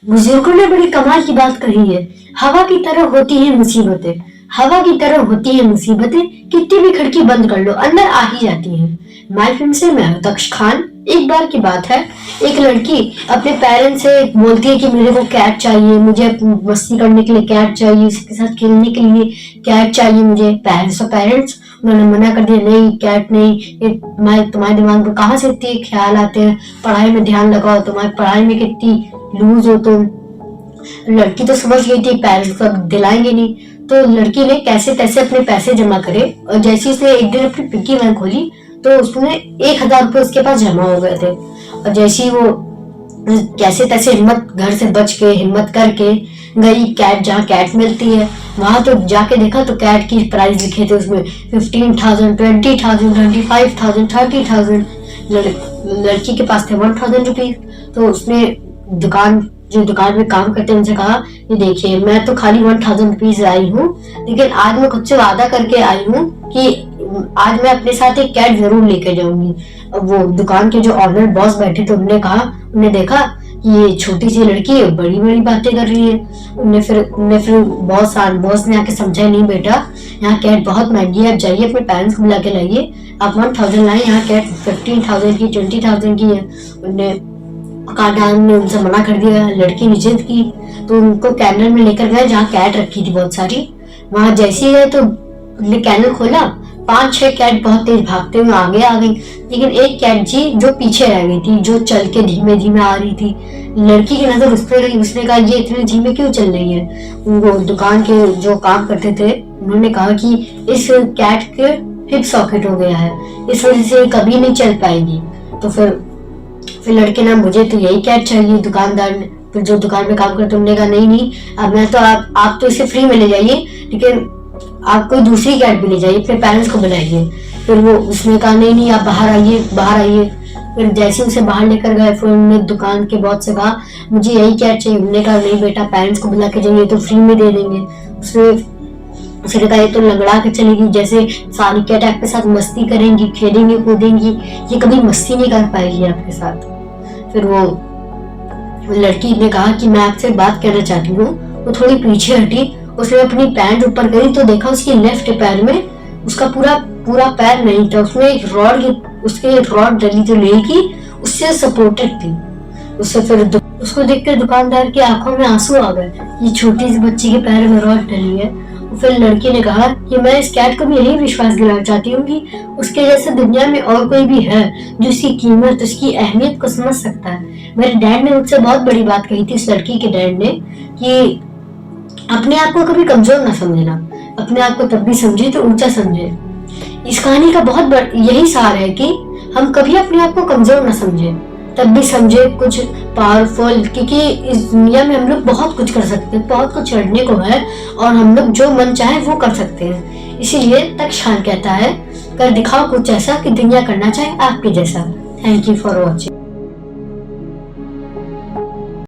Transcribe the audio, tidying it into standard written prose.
बुजुर्गों ने बड़ी कमाल की बात कही है। हवा की तरह होती है मुसीबतें, हवा की तरह होती है मुसीबतें, कितनी भी खिड़की बंद कर लो अंदर आ ही जाती हैं। माय फिल्म से मैं हूं दक्ष खान। एक बार की बात है, एक लड़की अपने पेरेंट्स से बोलती है कि मेरे को कैट चाहिए, मुझे मस्ती करने के लिए कैट चाहिए, उसके साथ खेलने के लिए कैट चाहिए मुझे। पेरेंट्स उन्होंने मना कर दिया, नहीं कैट नहीं, ये तुम्हारे दिमाग में कहाँ से इतने ख्याल आते हैं, पढ़ाई में ध्यान लगाओ, तुम्हारी पढ़ाई में कितनी लूज हो तुम। लड़की तो समझ गई थी पेरेंट्स को दिलाएंगे नहीं, तो लड़की ने कैसे तैसे अपने पैसे जमा करे और जैसे उसने एक दिन अपनी पिग्गी बैंक खोली तो उसमें 1,000 रुपए उसके पास जमा हो गए थे। और जैसे ही वो कैसे तैसे हिम्मत घर से बच के हिम्मत करके गई कैट, जहाँ कैट मिलती है वहां तो जाके देखा तो कैट की प्राइस लिखे थे उसमें 15,000, 20,000, 25,000, 30,000। लड़की के पास थे 1,000 रुपीज। तो उसने जो दुकान में काम करते हैं उनसे कहा, ये देखिए मैं तो खाली 1,000 रुपीज आई हूँ, लेकिन आज मैं खुद से वादा करके आई हूँ कि आज मैं अपने साथ एक कैट जरूर लेके जाऊंगी। वो दुकान के जो ऑनर बॉस बैठे थे उन्होंने देखा कि ये छोटी सी लड़की बड़ी बड़ी बातें कर रही है। उन्हें फिर बॉस ने आके समझाया, नहीं बेटा यहाँ कैट बहुत महंगी है, आप जाइए अपने पेरेंट्स को बुला के लाइए, आप 1,000 लाए, यहाँ कैट 15,000 की 20,000 की है। ने उनसे मना कर दिया, लड़की ने जिद की तो उनको कैनल में लेकर गए जहाँ कैट रखी थी बहुत सारी। वहां जैसे ही गए तो कैनल खोला, 5-6 कैट बहुत तेज भागते हुए आगे आ गई, लेकिन एक कैट जी जो पीछे रह गई थी, जो चल के धीमे धीमे आ रही थी। लड़की की नजर उस पर गई, उसने कहा ये इतने धीमे क्यों चल रही है। वो दुकान के जो काम करते थे उन्होंने कहा कि इस कैट के हिप सॉकेट हो गया है, इस वजह से कभी नहीं चल पाएगी। तो फिर लड़के ना, मुझे तो यही कैट चाहिए। दुकानदार ने, फिर जो दुकान में काम करते उन्होंने कहा नहीं, अब मैं तो आप तो इसे फ्री में ले जाइए, लेकिन आप कोई दूसरी कैट भी ले जाइए, फिर पेरेंट्स को बुलाइए। फिर वो उसने कहा नहीं आप बाहर आइए। फिर जैसे उसे बाहर लेकर गए, फिर उन्होंने दुकान के बॉस से कहा मुझे यही कैट चाहिए। उन्होंने कहा नहीं बेटा, पेरेंट्स को बुला के जाइए तो फ्री में दे देंगे। उसने कहा ये तो लंगड़ा के चलेगी, जैसे सारी कैट आपके साथ मस्ती करेंगी, खेलेंगी कूदेंगी, ये कभी मस्ती नहीं कर पाएगी आपके साथ। फिर वो लड़की ने कहा कि मैं आपसे बात करना चाहती हूँ। वो थोड़ी पीछे हटी, उसने अपनी पैंट ऊपर करी तो देखा उसके लेफ्ट पैर में उसका पूरा पैर नहीं था, उसमें एक रॉड डली जो लोहे की उससे सपोर्टेड थी। उसको देखकर दुकानदार की आंखों में आंसू आ गए, ये छोटी सी बच्ची के पैर में रॉड डली है। फिर लड़की ने कहा कि मैं इस कैट को भी यही विश्वास दिलाना चाहती हूँ कि उसके जैसे दुनिया में और कोई भी है जो उसकी कीमत, उसकी अहमियत को समझ सकता है। मेरे डैड ने मुझसे बहुत बड़ी बात कही थी, इस लड़की के डैड ने, कि अपने आप को कभी कमजोर ना समझना, अपने आप को तब भी समझे तो ऊंचा समझे। इस कहानी का बहुत यही सार है कि हम कभी अपने आप को कमजोर ना समझे, तब भी समझे कुछ पावरफुल, क्योंकि इस दुनिया में हम लोग बहुत कुछ कर सकते हैं, बहुत कुछ करने को है और हम लोग जो मन चाहे वो कर सकते हैं। इसीलिए दक्ष खान कहता है, कर दिखाओ कुछ ऐसा कि दुनिया करना चाहे आपके जैसा। Thank you for watching.